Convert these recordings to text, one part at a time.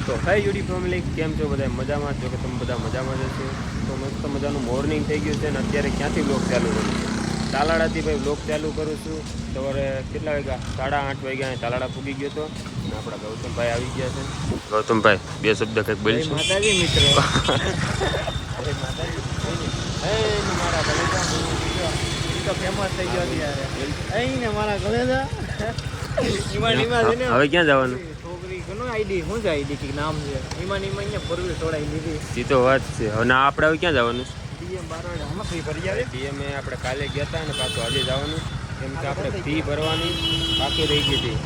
તો હાય UD family, કેમ છો બધા? મજામાં જો કે તમે બધા મજામાં જ છો? તો મસ્ત મજાનું મોર્નિંગ થઈ ગયું છે અને અત્યારે ક્યાંથી બ્લોગ ચાલુ કરું છું? તાલાળાથી ભાઈ બ્લોગ ચાલુ કરું છું. સવારે કેટલા વાગ્યા? 8:30 વાગ્યા અહીં તાલાળા પૂગી ગયો હતો અને આપણા ગૌતમભાઈ આવી ગયા છે. ગૌતમભાઈ બે શબ્દ કંઈક બોલશો? માતાજી મિત્રો મારા કલેજા તો ફેમસ થઈ ગયો ત્યારે અહીં ને મારા કલેજા હવે ક્યાં જવાનું? છોકરી કોનો આઈડી શું છે? આઈડી કે નામ છે ઈમાન અહીંયા ફરવી છોડાઈ લીધી. એ તો વાત છે. હવે ના આપણે હવે ક્યાં જવાનું? ડીએમ 12 આમાં ફ્રી ભરી આવે. ડીએમ આપણે કાલે ગયા હતા અને પાછું આજે જવાનું, કેમ કે આપણે ફી ભરવાની બાકી રહી ગઈ હતી,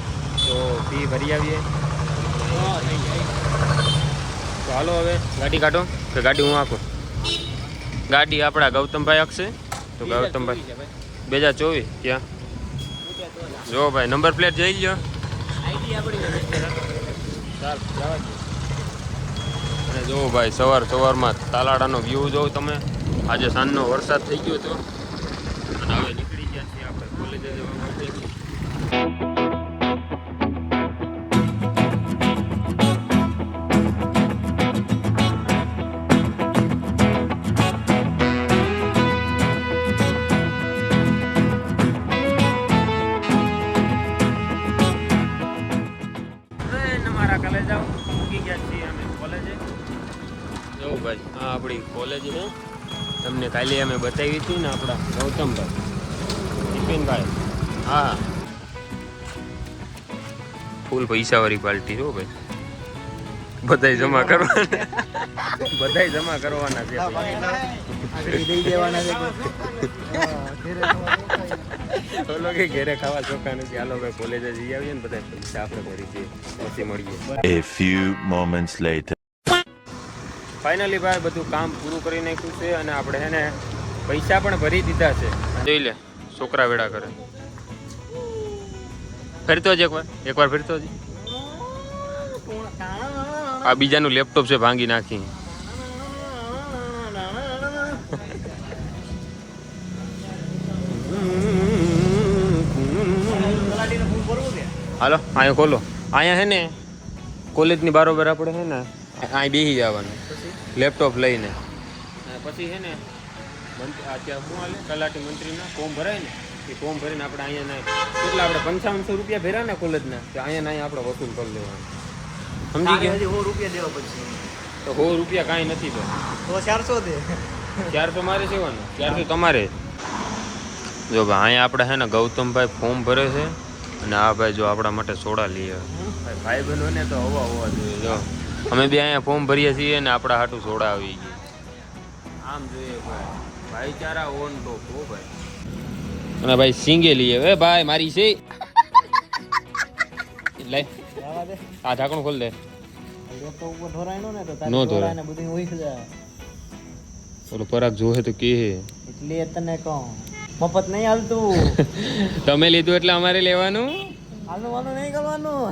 તો ફી ભરી આવીએ. તો હાલો હવે ગાડી કાઢો કે ગાડી હું આખું? ગાડી આપણા ગૌતમભાઈ આપશે. તો ગૌતમભાઈ 2024 ક્યાં જો ભાઈ નંબર પ્લેટ જઈ લો. આઈડી આપણી ચાલ જવા દે. અને જો ભાઈ સવારમાં તાલાળાનો વ્યૂ જોવો તમે. આજે સાંજનો વરસાદ થઈ ગયો હતો અને હવે નીકળી ગયા છીએ આપણે કોલેજે જવા માટે. જો ભાઈ આ આપણી કોલેજ છે, તમને કાલે અમે બતાવી હતી ને આપણા ગૌતમભાઈ બિપિનભાઈ. હા ફૂલ પૈસાવાળી પાર્ટી છો ભાઈ, બધાય જમા કરવાના, બધાય જમા કરવાના છે. દઈ દેવાના છે. ઓલો કે ઘરે ખાવા ચોખા નથી, હાલો ભાઈ કોલેજે જઈ આવીએ ને બધા પૈસા આપણે ભરી દઈએ પછી મળીએ. A few moments later. Finally ભાઈ બધું કામ પૂરું કરી નાખ્યું છે અને આપણે હે ને પૈસા પણ ભરી દીધા છે. જોઈ લે છોકરા વેડા કરે. ફરતો જ એકવાર ફરતો જ. આ બીજાનું લેપટોપ છે ભાંગી નાખી. હાલો અહીંયા ખોલો. અહીંયા હે ને કોલેજની બારોબર આપણે હે ને અહીં બેસી જવાનું લેપટોપ લઈને. પછી હે ને અત્યારે શું હાલે તલાટી મંત્રીના ફોર્મ ભરાય ને, એ ફોર્મ ભરીને આપણે અહીંયા કેટલા આપણે 5500 રૂપિયા ભર્યા ને કોલેજના, તો અહીંયા આપણે વસૂલ કરી લેવાનું. સમજી ગયા? 100 રૂપિયા દેવા પછી તો 100 રૂપિયા કાંઈ નથી. તો 400 દે. 400 મારે સેવાનું, 400 તમારે. જો ભાઈ અહીંયા આપણે હે ને ગૌતમભાઈ ફોર્મ ભરે છે અને આ ભાઈ જો આપણા માટે સોડા લઈએ. ભાઈ બહેનોને તો હોવા જોઈએ. જો અમે બી અહીંયા ફોર્મ ભરીએ છીએ ને આપણા હાટું સોડા આવી ગઈ. આમ જોઈએ ભાઈ ભાઈચારા ઓન ટોપ હો ભાઈ. અને ભાઈ સિંગે લઈએ. હવે ભાઈ મારી છે લે આ ઢાંકણું ખોલ દે. લેપટોપ ઉપર ઢોરાયનો ને તો નો તારે ઢોરાયને બધું હોય જાય. ઓલો પરાગ જોહે તો કે એટલે તને કહું મફત નહીં હાલતું. તમે લીધું એટલે અમારે લેવાનું. હાલનું વાળું નહીં કરવાનું.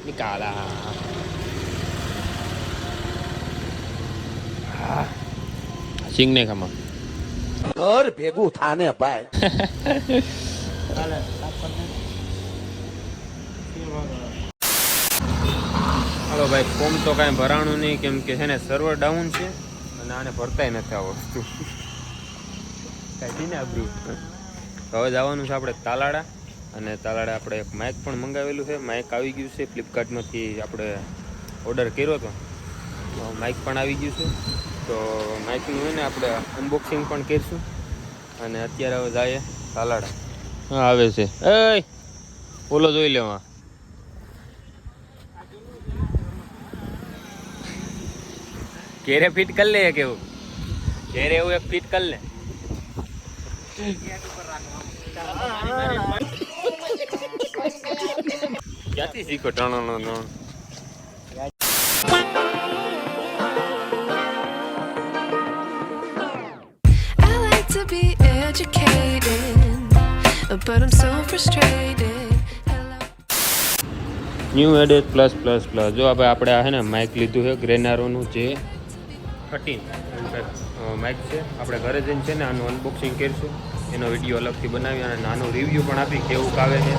નિકાલા સિંગ ને ખમા ઘર ભેગું થાને ભાઈ. હાલો ભાઈ ફોર્મ તો કાંઈ ભરાણું નહીં, કેમ કે છે ને સર્વર ડાઉન છે અને આને ભરતાય નથી આ વસ્તુ કાંઈ ને આબરું. હવે જવાનું છે આપણે તાલાળા અને તાલાળા આપણે એક માઇક પણ મંગાવેલું છે. માઇક આવી ગયું છે ફ્લિપકાર્ટમાંથી, આપણે ઓર્ડર કર્યો હતો, માઇક પણ આવી ગયું છે. તો માઇકનું હોય ને આપણે અનબોક્સિંગ પણ કરીશું અને અત્યારે હવે જઈએ તાલાળા. હા આવે છે. એ ઓલો જોઈ લેવા ઘેરે ફિટ કરી લે કેવું, ઘેરે એવું એક ફિટ કરી લે. ક્યાંથી શીખો ટણો નો? New added plus plus plus. જો આપણે આ હે ને માઇક લીધું છે ગ્રેનારોનું J13 માઇક છે. આપણે ઘરે જઈને છે ને આનું અનબોક્સિંગ કરીશું એનો વિડીયો અલગથી બનાવી અને નાનો રિવ્યૂ પણ આપી કેવું આવે છે.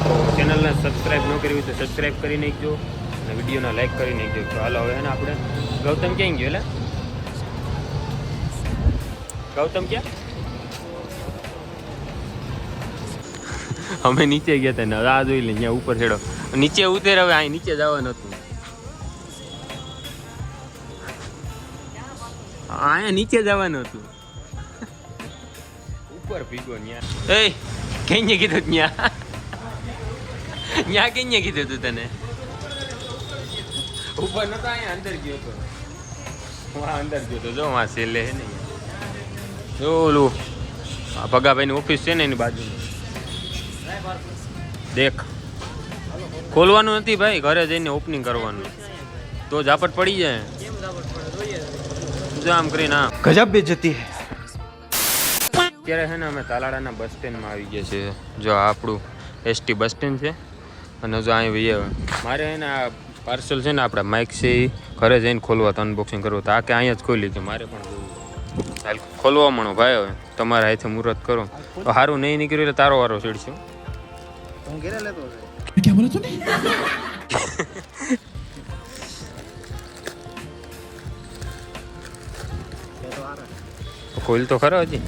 તો ચેનલને સબસ્ક્રાઈબ ન કરી હોય તો સબસ્ક્રાઈબ કરી નાખજો અને વિડીયોને લાઈક કરી નાખજો. તો હાલો હવે ને આપણે ગૌતમ ક્યાં ગયો એટલે ગૌતમ ક્યાં અમે નીચે ગયા હતા ને આ જોઈ લે અહીંયા ઉપર છેડો નીચે ઉતર હવે અહીં નીચે જવાનું હતું અહીંયા નીચે જવાનું હતું ઉપર ભીગો ન્યા એ કેને કીધું ન્યા ન્યા કેને કીધું તું તને ઉપર નતો અહીંયા અંદર ગયો તો હું અંદર ગયો તો જો આ સેલે હે ને જો ઓલું ભગાભાઈની ઓફિસ છે ને એની બાજુમાં દેખ ખોલવાનું નથી ભાઈ ઘરે જઈને ઓપનિંગ કરવાનું તો ઝાપટ પડી જાય જો આમ કરીને ગજબ બેજતી હે. અત્યારે છે ને અમે તાલાળાના બસ સ્ટેન્ડમાં આવી ગયા છીએ. જો આ આપણું એસટી બસ સ્ટેન્ડ છે અને જો અહીં ભાઈ મારે છે ને આ પાર્સલ છે ને આપણા માઇક છે એ ઘરે જઈને ખોલવા તો અનબોક્સિંગ કરવું તો આ કે અહીંયા જ ખોલી કે મારે પણ હાલ ખોલવા મળો ભાઈ હવે તમારા હાથે મુહૂર્ત કરો તો સારું નહીં નીકળ્યું એટલે તારો વારો ચડશે. હું ઘરે લેતો क्या बोला तूने? ખોલ તો ખરો હજી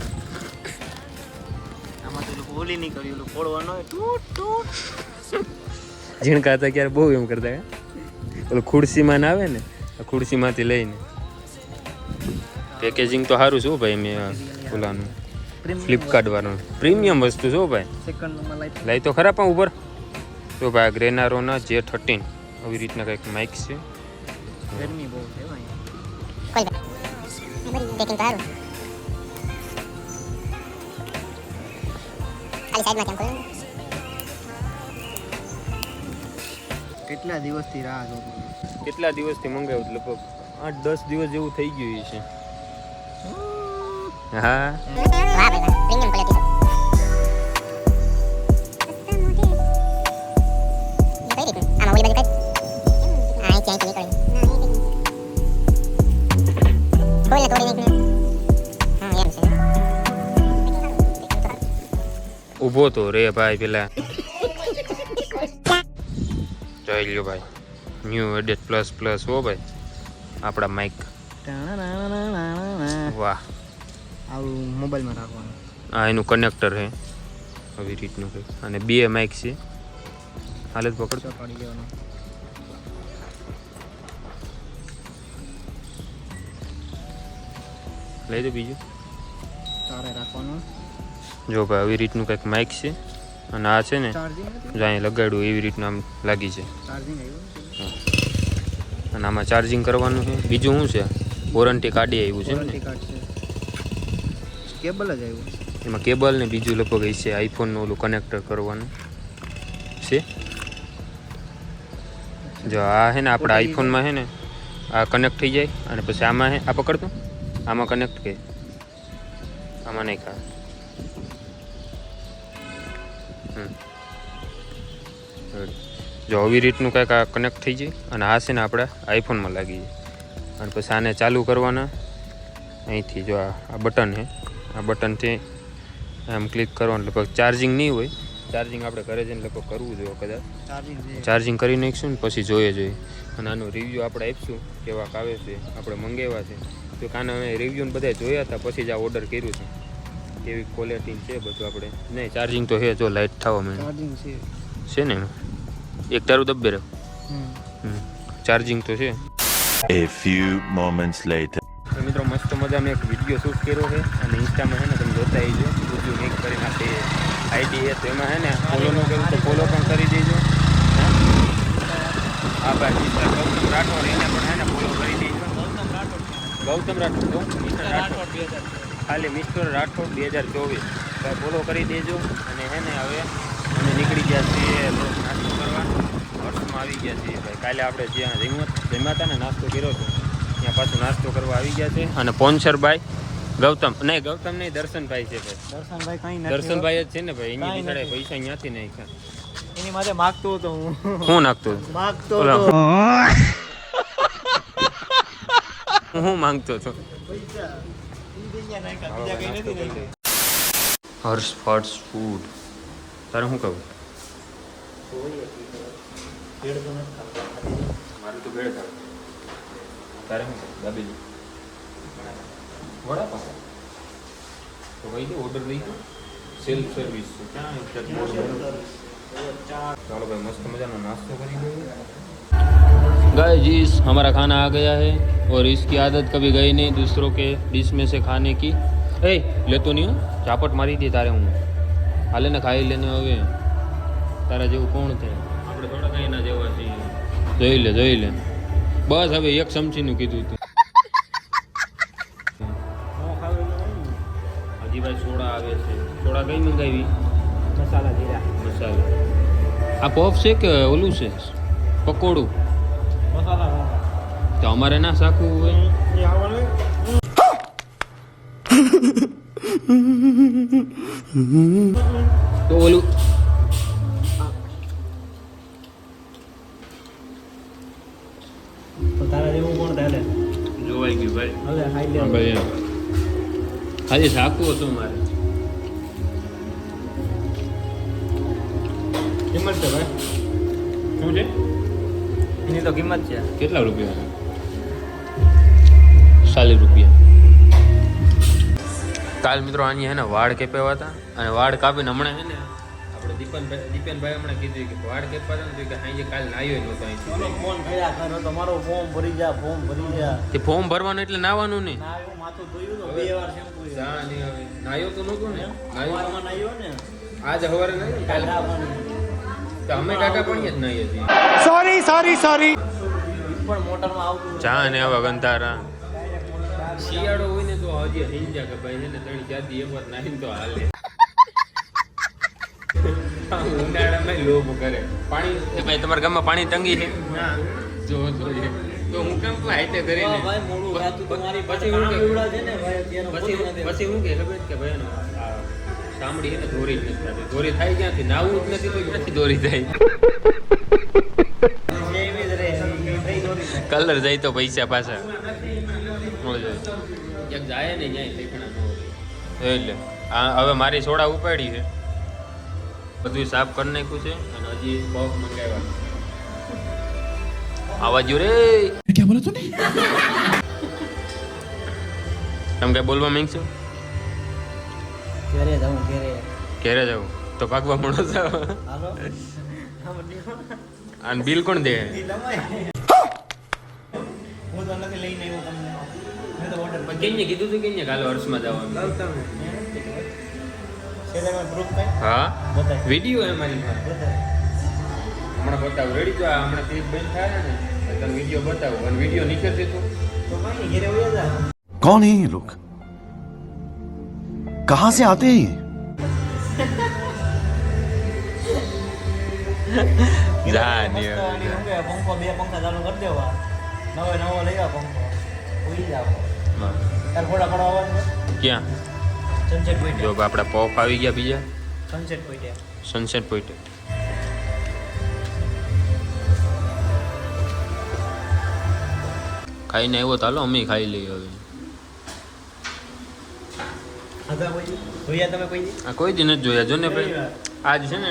આમાં તો લોકો ઓલી નહીં કર્યું ફોડવાનો હોય ટૂટ ટૂટ ઝીણકા હતા ક્યારે બહુ એમ કરતા ઓલું ખુરશીમાં ના આવે ને ખુરશીમાંથી લઈને પેકેજિંગ તો સારું છું ભાઈ મેં ઓલાનું ફ્લિપકાર્ટ વાળું પ્રીમિયમ વસ્તુ છો ભાઈ. સેકન્ડમાં લાઈટ લાઈ તો ખરા પણ ઉપર તો ભાઈ ગ્રેનારોના J13 આવી રીતના કંઈક માઇક છે. ગરમી બહુ છે ભાઈ. કેટલા દિવસથી રાહ જોતો કેટલા દિવસથી મંગાવ્યું લગભગ 8-10 દિવસ જેવું થઈ ગયું છે. હા ઊભો તો રે ભાઈ પેલા જોઈ લ્યો ભાઈ ન્યૂ એડેડ પ્લસ હો ભાઈ આપણા માઇક. વાહ આવું મોબાઈલમાં રાખવાનું. આ એનું કનેક્ટર છે આવી રીતનું કંઈક અને 2 માઇક છે. હાલત પકડતો પાડી દેવાનો. લઈ દો બીજું. તારે રાખવાનું. જો ભાઈ આવી રીતનું કંઈક માઇક છે અને આ છે ને ચાર્જિંગ જો અહીં લગાડ્યું એવી રીતનું આમ લાગી છે ચાર્જિંગ આવ્યું. અને આમાં ચાર્જિંગ કરવાનું છે. બીજું શું છે વોરંટી કાર્ડ આવ્યું છે ને વોરંટી કાર્ડ છે. કેબલ જ આવ્યું. એમાં કેબલ ને બીજું લગભગ એ છે આઈફોનનું ઓલું કનેક્ટર કરવાનું છે. જો આ છે ને આપણા આઈફોનમાં છે ને આ કનેક્ટ થઈ જાય અને પછી આમાં છે આ પકડતું આમાં કનેક્ટ કે આમાં નહીં ખા જો આવી રીતનું કંઈક આ કનેક્ટ થઈ જાય અને આ છે ને આપણા આઈફોનમાં લાગી જાય અને પછી આને ચાલુ કરવાના અહીંથી જો આ બટન છે આ બટનથી આમ ક્લિક કરવાનું લગભગ ચાર્જિંગ નહીં હોય ચાર્જિંગ આપણે ઘરે જઈને લગભગ કરવું જોઈએ કદાચ ચાર્જિંગ કરી નાખીશું ને પછી જોઈએ અને આનો રિવ્યૂ આપણે આપીશું કેવાક આવે છે આપણે મંગાવ્યા છે તો કાને અમે રિવ્યૂને બધા જોયા હતા પછી જ આ ઓર્ડર કર્યું છે કેવી ક્વોલિટી છે બધું આપણે નહીં ચાર્જિંગ તો છે જો લાઇટ થવા માંડે ચાર્જિંગ છે ને એક તારું દબ્બે રહે ચાર્જિંગ તો છે. A few moments later. તો મિત્રો મસ્ત મજાનો એક વિડીયો શૂટ કર્યો છે અને ઇન્સ્ટામાં છે ને તમે જોતા આવજો બધું મેક કરીને આપી આઈડી છે તો એમાં છે ને ફોલો ન કર્યું તો ફોલો પણ કરી દેજો. હા ભાઈ મિસ્ટર ગૌતમ રાઠોડ એને પણ છે ને ફોલો કરી દેજો. ગૌતમ રાઠોડ મિસ્ટર રાઠોડ ખાલી મિસ્ટર રાઠોડ 2024 ભાઈ ફોલો કરી દેજો. અને છે ને હવે અમે નીકળી ગયા છીએ નાસ્તો કરવા વર્ષમાં આવી ગયા છીએ ભાઈ. કાલે આપણે જ્યાં જમ્યા હતા ને નાસ્તો કર્યો હતો ત્યાં પાછું નાસ્તો કરવા આવી ગયા છે. અને પોન્સરભાઈ ગૌતમ નહીં દર્શનભાઈ છે ભાઈ. દર્શનભાઈ કઈ નથી. દર્શનભાઈ જ છે ને ભાઈ એની બિચારે પૈસા ત્યાંથી નહીં એની માટે માગતો હતો હું. હું નાખતો માગતો ઓલા. હતો. હું માંગતો હતો પૈસા ઈ દઈ ગયા નાખ્યા, બીજા કઈ નથી નાખ્યા. હર્ષ ફાસ્ટ ફૂડ તારે શું કહું મારું તો ભેળ ખાવ તારે શું કહું દાબેલી વડાપાવ તો કહી દે ઓર્ડર દઈ દો સેલ્ફ સર્વિસ છે ક્યાં चलो भाई मस्त मजा ना नाश्ता करेंगे गाइस हमारा खाना आ गया है और इसकी आदत कभी गई नहीं दूसरों के डिश में से खाने की ए लेतो नहीं हो चापट मारी दी तारे हूँ हाले ने खाई लेने હવે તારા જેવું કોણ છે આપણે થોડા કઈ ના જેવા છીએ જોઈ લે બસ હવે એક ચમચીનું કીધું તું હજી ભાઈ સોડા આવે છે સોડા કઈ મંગાવી મસાલા જીરા મસાલા આ પોપ છે કે ઓલું છે પકોડું મસાલા તો અમારે ના શાખું હોય એ આવવાનું તો ઓલું તો તારા જેવું કોણ થાય જોવાઈ ગયું ભાઈ હવે હાઈ હા ભાઈ ખાલી શાખું હતું મારે કિંમત છે ભાઈ શું છે એની તો કિંમત છે કેટલા રૂપિયા 40 રૂપિયા કાલ મિત્રો આની હે ને વાળ કેપાવા હતા અને વાળ કાપીને હમણાં હે ને આપણે દીપેનભાઈ હમણાં કીધું કે વાળ કેપા હતા ને તો કે હાઈ કાલ નાયો નહોતો અહીંથી ફોન કર્યા કરો તમારો ફોર્મ ભરી જા તે ફોર્મ ભરવાનું એટલે નાવાનું નહીં ના એવું માથું ધોયું તો 2 વાર શેમ્પૂ જા નહીં હવે નાયો તો નહોતો ને સવારમાં નાયો ને આજ સવારે નહીં કાલ તો અમે કાકા પણ જ નાહીએ છીએ સોરી પણ મોટરમાં આવતું ચા ને હવે ગંધારા શિયાળો હોય ને તો હજી સમજ્યા કે ભાઈ છે ને 3-4 દી એક વાર નાહીને તો હાલે ઉનાળામાં લોભ કરે પાણી ભાઈ તમારા ગામમાં પાણી તંગી છે ના જો તો હું કેમ હાઈતે કરીને ભાઈ મોડું રાતું તમારી પછી પછી હું કામ કે- એવડા છે ને ભાઈ અત્યારે પછી હું કે ખબર છે કે ભાઈ સાંભળી છે ને દોરી જ નથી થતી દોરી થાય ક્યાંથી નાવું જ નથી તો ક્યાંથી દોરી થાય એવી જ રહે થઈ દોરી જાય. કલર જાય તો પૈસા પાછા એક જાય ને ન્યાય ઠેકાણા ન હોય એટલે હવે મારી સોડા ઉપાડી છે બધું સાફ કરી નાખ્યું છે અને હજી પગ મંગાવ્યા આવા જો રે क्या बोला तूने તમે કઈ બોલવા માંગશો ઘરે જાઉં ઘરે ઘેરે જાવ તો ભાગવા મળો છો હાલો આમ નીકળો. અને બિલ કોણ દે ઈ તમારે. હું તો નથી લઈને આવ્યો તમને મેં તો order કેને કીધું તું કેને કાલે હર્ષમાં જવાનું શેરમાં ગ્રુપ થાય હા બતાય વિડીયો હે મારી પાસે બતાય હમણાં બતાવું રેડી તો હમણાં ક્લિપ બંધ થાય ને તને વિડીયો બતાવું અને વિડીયો નીકળશે તો તો ભાઈ ઘરે વયા જા कौन है ये लोग कहाँ से आते हैं ये જા મસ્ત આની શું કે પંખો 2 પંખા ચાલુ કરી દેવા નવો લઈ આવ પંખો ઉઈ જાવ તાર ફોડા પડવા આવવાનું ક્યાં સનસેટ પોઈન્ટ જો આપણા પોપ આવી ગયા બીજા સનસેટ પોઈન્ટ સનસેટ પોઈન્ટ ખાઈને આવ્યો તો હાલો અમે ખાઈ લઈએ હવે હતા કોઈ જોયા તમે કોઈ દી? આ કોઈ દી નથી જોયા જો ને ભાઈ આજ છે ને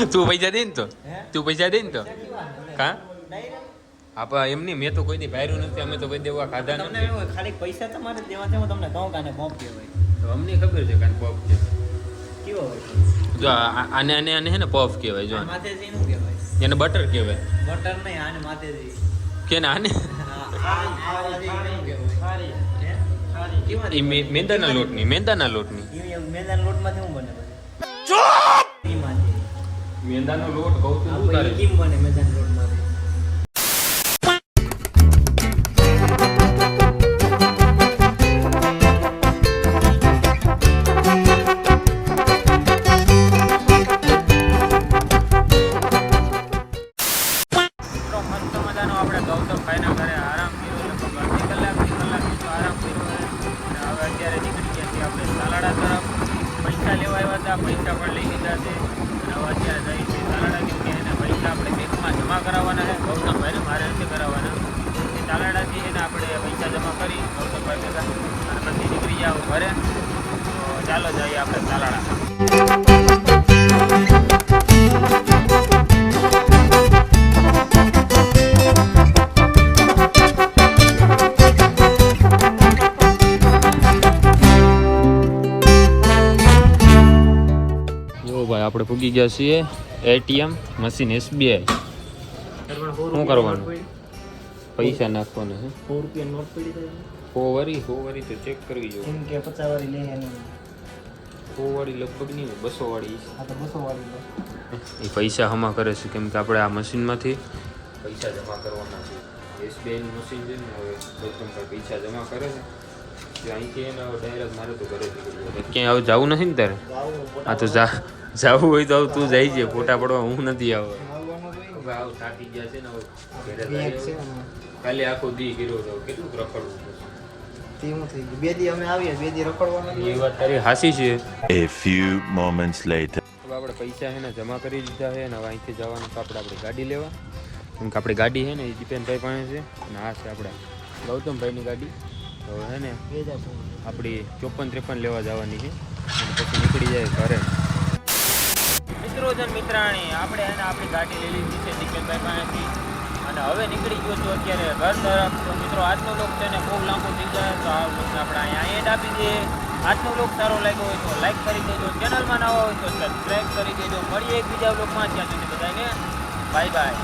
તું પૈસા દે ને તો હે? તું પૈસા દે ને તો કા ડાયરેક્ટ આપા એમની મેં તો કોઈ દી ભાયરું નથી અમે તો કોઈ દેવા ખાધા તમને નથી એવું હોય, ખાલી પૈસા તમારે દેવા છે હું તમને કહું કાને પોપ કહેવાય તો અમને ખબર છે કાન પોપ છે કેવો હોય જો આને આને આને હે ને પોપ કહેવાય જો આ માથેજી નું કહેવાય એને બટર કહેવાય બટર નહીં આને માથેજી કે ને આને એ મેંદાના લોટની મેંદાના લોટમાંથી શું બને મેંદાનો લોટ કહું તું આ ઉતારે પછી કેમ બને મેંદાના લોટમાંથી મિત્રો મસ્ત મજાનો આપણે ગૌતમ ભાઈના ઘરે આરામ કર્યો લગભગ અડધી કલાકથી તો આરામ કર્યો છે અને હવે અત્યારે નીકળી ગયા છીએ આપણે તાલાડા તરફ પૈસા લેવા આવ્યા હતા પૈસા પણ લઈ લીધા છે અને હવે અત્યારે જઈ છીએ તાલાડા કેમ કે એને પૈસા આપણે બેંકમાં જમા કરાવવાના છે ગૌતમભાઈને મારે નથી કરાવવાના એ તાલાડાથી એને આપણે પૈસા જમા કરી ગૌતમભાઈ ભેગા અને પછી નીકળી જાવ ઘરે તો ચાલો જઈએ આપણે તાલાળા. જો ભાઈ આપણે પૂગી ગયા છીએ એટીએમ મશીન SBI. શું કરવાનું? પૈસા નાખવાના છે. 100 રૂપિયા નોટ પડી જાય. 100 વાળી તો ચેક કરવી જોઈએ. એમ કે 50 વાળી લઈ એની. 100 વાળી લગભગ નહીં, 200 વાળી છે. આ તો 200 વાળી લે. એ પૈસા જમા કરે છે કેમ કે આપણે આ મશીનમાંથી પૈસા જમા કરવાના છે. SBIનું મશીન છે ને હવે ગૌતમભાઈ પૈસા જમા કરે છે તો અહીંથી એને હવે ડાયરેક્ટ મારે તો ઘરે નીકળી જાય. ક્યાંય હવે જવું નથી ને તારે? હા તો જવું હોય તો તું જઈ છે, ફોટા પડવા હું નથી આવે. હવે આવ થાકી ગયા છે ને હવે ઘરે જાય. કાલે આખો દી ગીરો તો કેટલું રખડવું પડશે. બે દી અમે આવીએ, 2 દી રખડવાનું. એ વાત તારી હાસી છે. A few moments later. હવે આપણે પૈસા છે ને જમા કરી દીધા છે ને હવે અહીંથી જવાનું તો આપણે ગાડી લેવા. કેમ કે આપણી ગાડી છે ને એ દીપેનભાઈ પાસે છે અને આ છે આપણા ગૌતમભાઈની ગાડી. તો હે ને આપણી 54-53 લેવા જવાની છે અને પછી નીકળી જાય ઘરે. મિત્રો જન મિત્રાણી આપણે એને આપણી ગાડી લઈ લીધી છે દીપેનભાઈ પાસેથી અને હવે નીકળી ગયો છું અત્યારે ઘર તરફ. તો મિત્રો આજનો લોક છે ને બહુ લાંબો થઈ જાય તો આ લોકને આપણે અહીંયા એન્ડ આપી દઈએ. આજનો લોક સારો લાગ્યો હોય તો લાઈક કરી દેજો, ચેનલમાં નવા હોય તો સબસ્ક્રાઈબ કરી દેજો. મળીએ એક બીજા લોકમાં, ત્યાં સુધી બધાને બાય બાય.